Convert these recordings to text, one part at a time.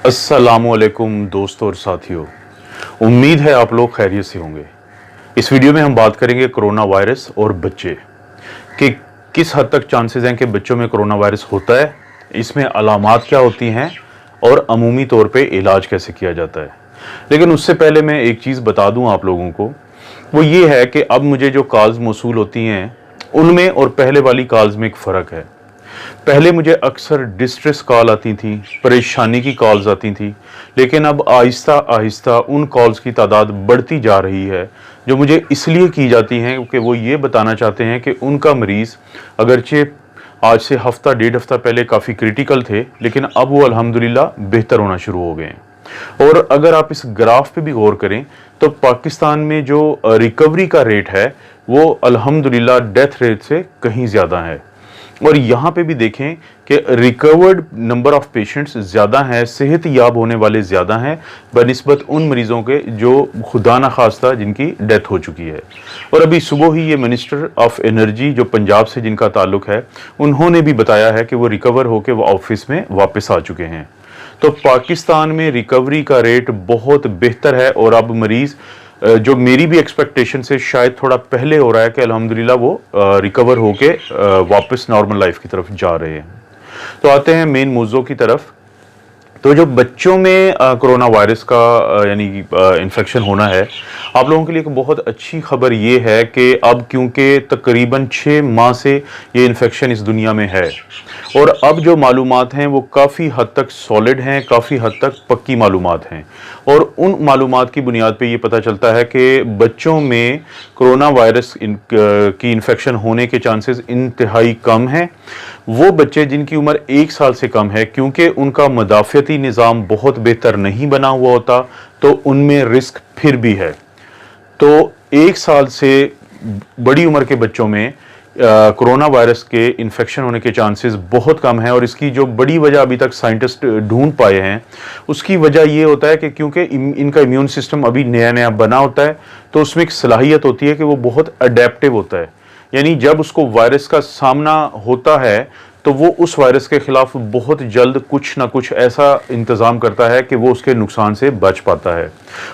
अस्सलामुअलैकुम दोस्तों और साथियों, उम्मीद है आप लोग खैरियत से होंगे। इस वीडियो में हम बात करेंगे कोरोना वायरस और बच्चे कि किस हद तक चांसेस हैं कि बच्चों में कोरोना वायरस होता है, इसमें अलामात क्या होती हैं और अमूमी तौर पे इलाज कैसे किया जाता है। लेकिन उससे पहले मैं एक चीज़ बता दूं आप लोगों को, वो ये है कि अब मुझे जो कॉल्स मौसूल होती हैं उनमें और पहले वाली कॉल्स में एक फ़र्क है। पहले मुझे अक्सर डिस्ट्रेस कॉल आती थी, परेशानी की कॉल्स आती थी, लेकिन अब आहिस्ता आहिस्ता उन कॉल्स की तादाद बढ़ती जा रही है, जो मुझे इसलिए की जाती हैं क्योंकि वो ये बताना चाहते हैं कि उनका मरीज़ अगरचे आज से हफ्ता डेढ़ हफ्ता पहले काफ़ी क्रिटिकल थे, लेकिन अब वो अल्हम्दुलिल्लाह बेहतर होना शुरू हो गए हैं। और अगर आप इस ग्राफ पे भी गौर करें तो पाकिस्तान में जो रिकवरी का रेट है वो अल्हम्दुलिल्लाह डेथ रेट से कहीं ज़्यादा है। और यहाँ पे भी देखें कि रिकवर्ड नंबर ऑफ पेशेंट्स ज़्यादा हैं, सेहत याब होने वाले ज़्यादा हैं बनिस्बत उन मरीज़ों के जो खुदा न खास्ता जिनकी डेथ हो चुकी है। और अभी सुबह ही ये मिनिस्टर ऑफ एनर्जी जो पंजाब से जिनका ताल्लुक़ है, उन्होंने भी बताया है कि वो रिकवर होकर वो ऑफिस में वापस आ चुके हैं। तो पाकिस्तान में रिकवरी का रेट बहुत बेहतर है और अब मरीज़ जो मेरी भी एक्सपेक्टेशन से शायद थोड़ा पहले हो रहा है कि अल्हम्दुलिल्लाह वो रिकवर होके वापस नॉर्मल लाइफ की तरफ जा रहे हैं। तो आते हैं मेन मुद्दों की तरफ। तो जो बच्चों में कोरोना वायरस का यानी इन्फेक्शन होना है, आप लोगों के लिए एक बहुत अच्छी खबर ये है कि अब क्योंकि तकरीबन 6 माह से ये इन्फेक्शन इस दुनिया में है और अब जो मालूमात हैं वो काफ़ी हद तक सॉलिड हैं, काफ़ी हद तक पक्की मालूमात हैं। और उन मालूमात की बुनियाद पे ये पता चलता है कि बच्चों में कोरोना वायरस की इन्फेक्शन होने के चांसेस इंतहाई कम हैं। वो बच्चे जिनकी उम्र 1 साल से कम है, क्योंकि उनका मदाफ़ियती निज़ाम बहुत बेहतर नहीं बना हुआ होता, तो उनमें रिस्क फिर भी है। तो 1 साल से बड़ी उम्र के बच्चों में कोरोना वायरस के इन्फेक्शन होने के चांसेस बहुत कम हैं। और इसकी जो बड़ी वजह अभी तक साइंटिस्ट ढूंढ पाए हैं, उसकी वजह ये होता है कि क्योंकि इनका इम्यून सिस्टम अभी नया नया बना होता है, तो उसमें एक सलाहियत होती है कि वो बहुत अडेप्टिव होता है। यानी जब उसको वायरस का सामना होता है तो वो उस वायरस के खिलाफ बहुत जल्द कुछ ना कुछ ऐसा इंतज़ाम करता है कि वो उसके नुकसान से बच पाता है।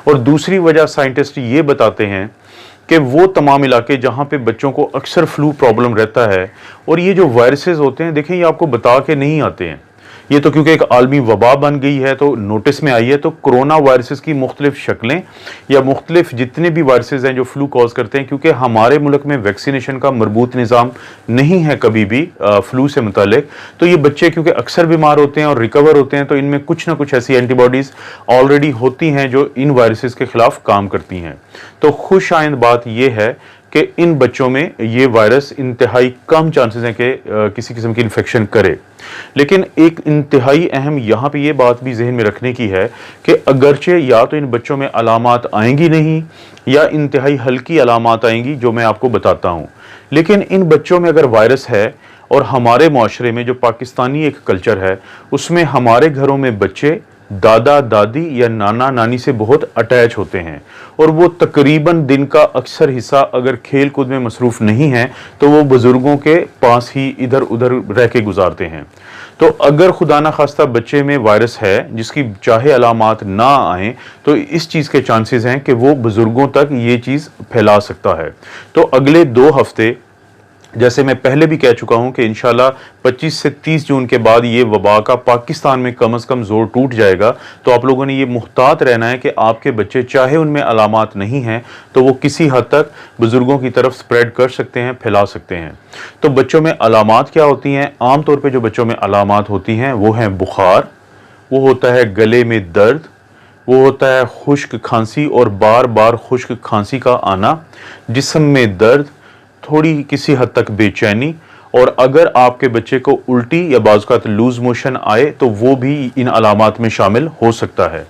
और दूसरी वजह साइंटिस्ट ये बताते हैं कि वो तमाम इलाके जहाँ पे बच्चों को अक्सर फ्लू प्रॉब्लम रहता है, और ये जो वायरसेस होते हैं, देखें ये आपको बता के नहीं आते हैं, ये तो क्योंकि एक आलमी वबा बन गई है तो नोटिस में आई है। तो कोरोना वायरसेस की मुख्तलिफ शक्लें या मुख्तलिफ जितने भी वायरसेस हैं जो फ्लू कॉज करते हैं, क्योंकि हमारे मुल्क में वैक्सीनेशन का मरबूत निज़ाम नहीं है कभी भी फ्लू से मुतालिक, तो ये बच्चे क्योंकि अक्सर बीमार होते हैं और रिकवर होते हैं, तो इनमें कुछ ना कुछ ऐसी एंटीबॉडीज़ ऑलरेडी होती हैं जो इन वायरसेस के खिलाफ काम करती हैं। तो खुश आइंद बात यह है कि इन बच्चों में ये वायरस इंतहाई कम चांसेस हैं कि किसी किस्म की इन्फेक्शन करे। लेकिन एक इंतहाई अहम यहाँ पे ये बात भी जहन में रखने की है कि अगरचे या तो इन बच्चों में अलामात आएंगी नहीं या इंतहाई हल्की अलामात आएंगी, जो मैं आपको बताता हूँ, लेकिन इन बच्चों में अगर वायरस है, और हमारे माशरे में जो पाकिस्तानी एक कल्चर है उसमें हमारे घरों में बच्चे दादा दादी या नाना नानी से बहुत अटैच होते हैं, और वो तकरीबन दिन का अक्सर हिस्सा अगर खेल कूद में मसरूफ नहीं है तो वो बुज़ुर्गों के पास ही इधर उधर रह के गुजारते हैं। तो अगर खुदा न खास्ता बच्चे में वायरस है जिसकी चाहे अलामात ना आए, तो इस चीज़ के चांसेस हैं कि वो बुज़ुर्गों तक ये चीज़ फैला सकता है। तो अगले 2 हफ्ते, जैसे मैं पहले भी कह चुका हूं कि इंशाल्लाह 25 से 30 जून के बाद ये वबा का पाकिस्तान में कम से कम जोर टूट जाएगा। तो आप लोगों ने ये मुहतात रहना है कि आपके बच्चे चाहे उनमें अलामात नहीं हैं तो वो किसी हद तक बुज़ुर्गों की तरफ स्प्रेड कर सकते हैं, फैला सकते हैं। तो बच्चों में अलामात क्या होती हैं? आम तौर पर जो बच्चों में अलामात होती हैं वो हैं बुखार, वो होता है गले में दर्द, वो होता है खुश्क खांसी और बार बार खुश्क खांसी का आना, जिस्म में दर्द, थोड़ी किसी हद तक बेचैनी, और अगर आपके बच्चे को उल्टी या बाज़ लूज मोशन आए तो वो भी इन अलामात में शामिल हो सकता है।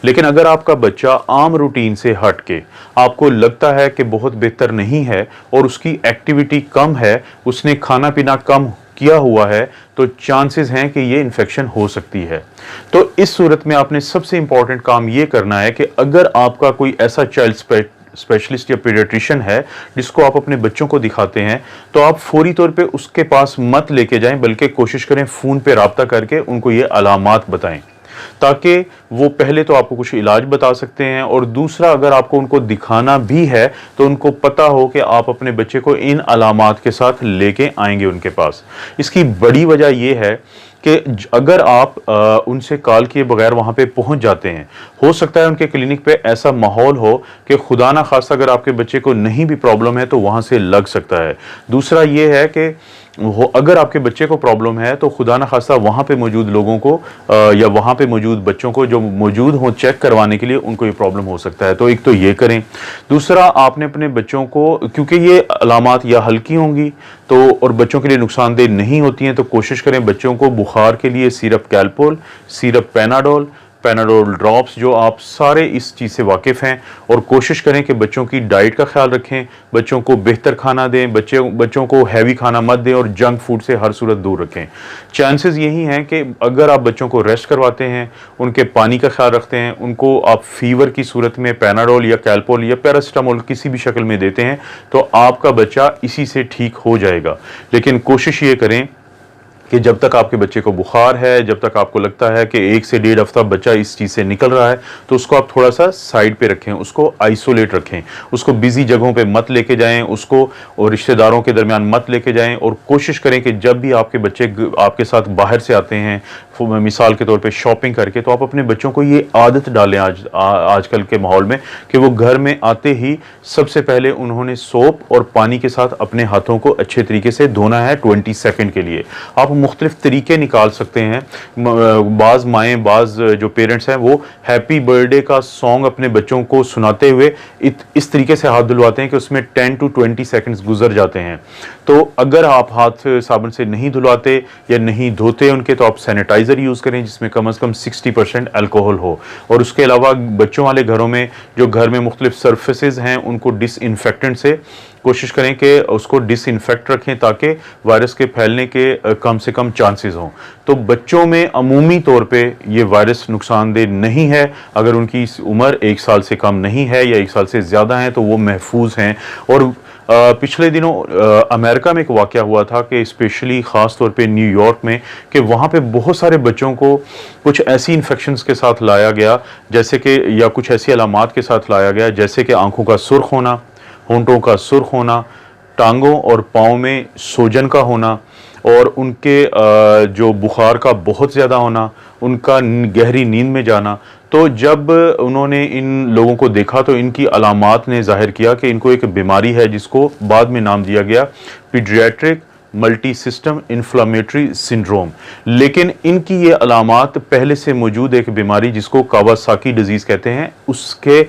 लेकिन अगर आपका बच्चा आम रूटीन से हट के आपको लगता है कि बहुत बेहतर नहीं है और उसकी एक्टिविटी कम है, उसने खाना पीना कम किया हुआ है, तो चांसेस हैं कि ये इन्फेक्शन हो सकती है। तो इस सूरत में आपने सबसे इंपॉर्टेंट काम ये करना है कि अगर आपका कोई ऐसा चाइल्ड स्पेशलिस्ट या पीडियाट्रिशियन है जिसको आप अपने बच्चों को दिखाते हैं, तो आप फौरी तौर पे उसके पास मत लेके जाएं, बल्कि कोशिश करें फ़ोन पे राब्ता करके उनको ये अलामात बताएं। ताकि वो पहले तो आपको कुछ इलाज बता सकते हैं, और दूसरा अगर आपको उनको दिखाना भी है तो उनको पता हो कि आप अपने बच्चे को इन अलामात के साथ लेके आएंगे उनके पास। इसकी बड़ी वजह यह है कि अगर आप उनसे कॉल किए बगैर वहां पे पहुंच जाते हैं, हो सकता है उनके क्लिनिक पे ऐसा माहौल हो कि खुदा ना खास्ता अगर आपके बच्चे को नहीं भी प्रॉब्लम है तो वहां से लग सकता है। दूसरा ये है कि अगर आपके बच्चे को प्रॉब्लम है तो खुदा ना खास्ता वहां पे मौजूद लोगों को या वहां पे मौजूद बच्चों को जो मौजूद हों चेक करवाने के लिए उनको ये प्रॉब्लम हो सकता है। तो एक तो ये करें। दूसरा, आपने अपने बच्चों को, क्योंकि ये अलामात या हल्की होंगी तो और बच्चों के लिए नुकसानदेह नहीं होती हैं, तो कोशिश करें बच्चों को बुखार के लिए syrup Calpol, syrup Panadol, Panadol drops, जो आप सारे इस चीज़ से वाकिफ़ हैं, और कोशिश करें कि बच्चों की डाइट का ख्याल रखें, बच्चों को बेहतर खाना दें, बच्चों को हैवी खाना मत दें और जंक फूड से हर सूरत दूर रखें। चांसेस यही हैं कि अगर आप बच्चों को रेस्ट करवाते हैं, उनके पानी का ख्याल रखते हैं, उनको आप फीवर की सूरत में पेनाडोल या कैलपोल या पैरासिटामोल किसी भी शक्ल में देते हैं, तो आपका बच्चा इसी से ठीक हो जाएगा। लेकिन कोशिश ये करें कि जब तक आपके बच्चे को बुखार है, जब तक आपको लगता है कि 1 से 1.5 हफ्ता बच्चा इस चीज़ से निकल रहा है, तो उसको आप थोड़ा सा साइड पे रखें, उसको आइसोलेट रखें, उसको बिजी जगहों पे मत लेके जाएं, उसको और रिश्तेदारों के दरमियान मत लेके जाएं। और कोशिश करें कि जब भी आपके बच्चे आपके साथ बाहर से आते हैं, मिसाल के तौर पे शॉपिंग करके, तो आप अपने बच्चों को ये आदत डालें आजकल के माहौल में कि वो घर में आते ही सबसे पहले उन्होंने सोप और पानी के साथ अपने हाथों को अच्छे तरीके से धोना है 20 सेकंड के लिए। आप मुख्तलिफ तरीके निकाल सकते हैं। बाज़ माएँ, बाज़ जो पेरेंट्स हैं, वो हैप्पी बर्थडे का सॉन्ग अपने बच्चों को सुनाते हुए इस तरीके से हाथ धुलवाते हैं कि उसमें 10 to 20 सेकंड्स गुजर जाते हैं। तो अगर आप हाथ साबुन से नहीं धुलवाते या नहीं धोते उनके, तो आप सैनिटाइज़र यूज़ करें जिसमें कम से कम 60% अल्कोहल हो। और उसके अलावा बच्चों वाले घरों में जो घर में मुख्तलिफ सर्फेसेज हैं, उनको डिसइंफेक्टेंट से कोशिश करें कि उसको डिसइंफेक्ट रखें ताकि वायरस के फैलने के कम से कम चांसेस हों। तो बच्चों में अमूमी तौर पे ये वायरस नुकसानदेह नहीं है। अगर उनकी उम्र 1 साल से कम नहीं है या 1 साल से ज़्यादा है तो वो महफूज हैं। और पिछले दिनों अमेरिका में एक वाक़या हुआ था कि स्पेशली ख़ास तौर पे न्यूयॉर्क में, कि वहाँ पे बहुत सारे बच्चों को कुछ ऐसी इन्फेक्शंस के साथ लाया गया, जैसे कि या कुछ ऐसी अलामात के साथ लाया गया, जैसे कि आंखों का सुर्ख होना, होंठों का सुर्ख होना, टांगों और पाँव में सूजन का होना, और उनके जो बुखार का बहुत ज़्यादा होना, उनका गहरी नींद में जाना। तो जब उन्होंने इन लोगों को देखा तो इनकी अलामात ने जाहिर किया कि इनको एक बीमारी है जिसको बाद में नाम दिया गया paediatric multi system inflammatory syndrome. लेकिन इनकी ये अलामात पहले से मौजूद एक बीमारी जिसको कावासाकी डिजीज़ कहते हैं उसके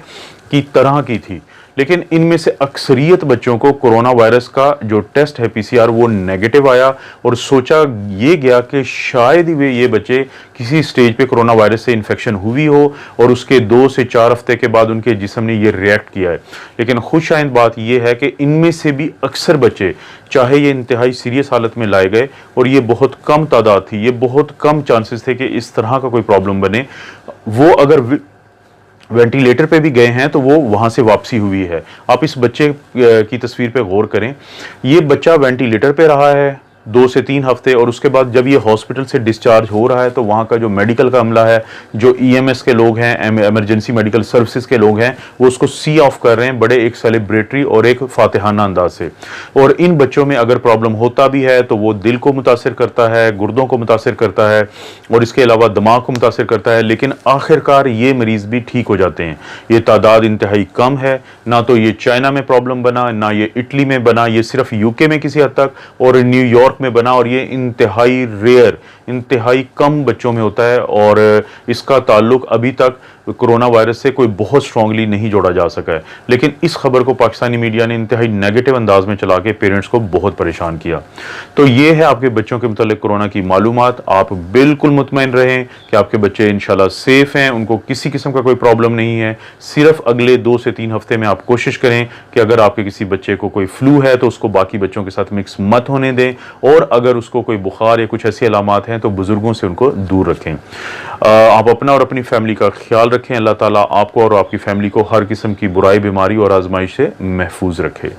की तरह की थी। लेकिन इनमें से अक्सरियत बच्चों को कोरोना वायरस का जो टेस्ट है PCR वो नेगेटिव आया, और सोचा ये गया कि शायद ही ये बच्चे किसी स्टेज पे कोरोना वायरस से इन्फेक्शन हुई हो और उसके 2 से 4 हफ्ते के बाद उनके जिस्म ने ये रिएक्ट किया है। लेकिन खुशआइंद बात ये है कि इनमें से भी अक्सर बच्चे, चाहे ये इंतहाई सीरियस हालत में लाए गए और ये बहुत कम तादाद थी, ये बहुत कम चांसेस थे कि इस तरह का कोई प्रॉब्लम बने, वो अगर वेंटिलेटर पे भी गए हैं तो वो वहाँ से वापसी हुई है। आप इस बच्चे की तस्वीर पे गौर करें, ये बच्चा वेंटिलेटर पे रहा है 2 से 3 हफ्ते, और उसके बाद जब ये हॉस्पिटल से डिस्चार्ज हो रहा है तो वहाँ का जो मेडिकल का अमला है, जो EMS के लोग हैं, एमरजेंसी मेडिकल सर्विसेज के लोग हैं, वो उसको सी ऑफ कर रहे हैं बड़े एक सेलिब्रेटरी और एक फातिहाना अंदाज से। और इन बच्चों में अगर प्रॉब्लम होता भी है तो वो दिल को मुतासिर करता है, गुर्दों को मुतासिर करता है, और इसके अलावा दिमाग को मुतासिर करता है, लेकिन आखिरकार ये मरीज़ भी ठीक हो जाते हैं। ये तादाद इंतहाई कम है, ना तो ये चाइना में प्रॉब्लम बना, ना ये इटली में बना, ये सिर्फ UK में किसी हद तक और न्यूयॉर्क में बना, और ये इंतहाई रेयर, इंतहाई कम बच्चों में होता है। और इसका ताल्लुक अभी तक कोरोना वायरस से कोई बहुत स्ट्रांगली नहीं जोड़ा जा सका है। लेकिन इस खबर को पाकिस्तानी मीडिया ने इंतहाई नेगेटिव अंदाज में चला के पेरेंट्स को बहुत परेशान किया। तो ये है आपके बच्चों के मुतालिक कोरोना की मालूमात। आप बिल्कुल मुतमईन रहें कि आपके बच्चे इंशाल्लाह सेफ हैं, उनको किसी किस्म का कोई प्रॉब्लम नहीं है। सिर्फ अगले 2 से 3 हफ्ते में आप कोशिश करें कि अगर आपके किसी बच्चे को कोई फ्लू है तो उसको बाकी बच्चों के साथ मिक्स मत होने दें, और अगर उसको कोई बुखार या कुछ ऐसी अलामात हैं तो बुजुर्गों से उनको दूर रखें। आप अपना और अपनी फैमिली का ख्याल रखें। अल्लाह ताला आपको और आपकी फैमिली को हर किस्म की बुराई, बीमारी और आजमाइश से महफूज रखे।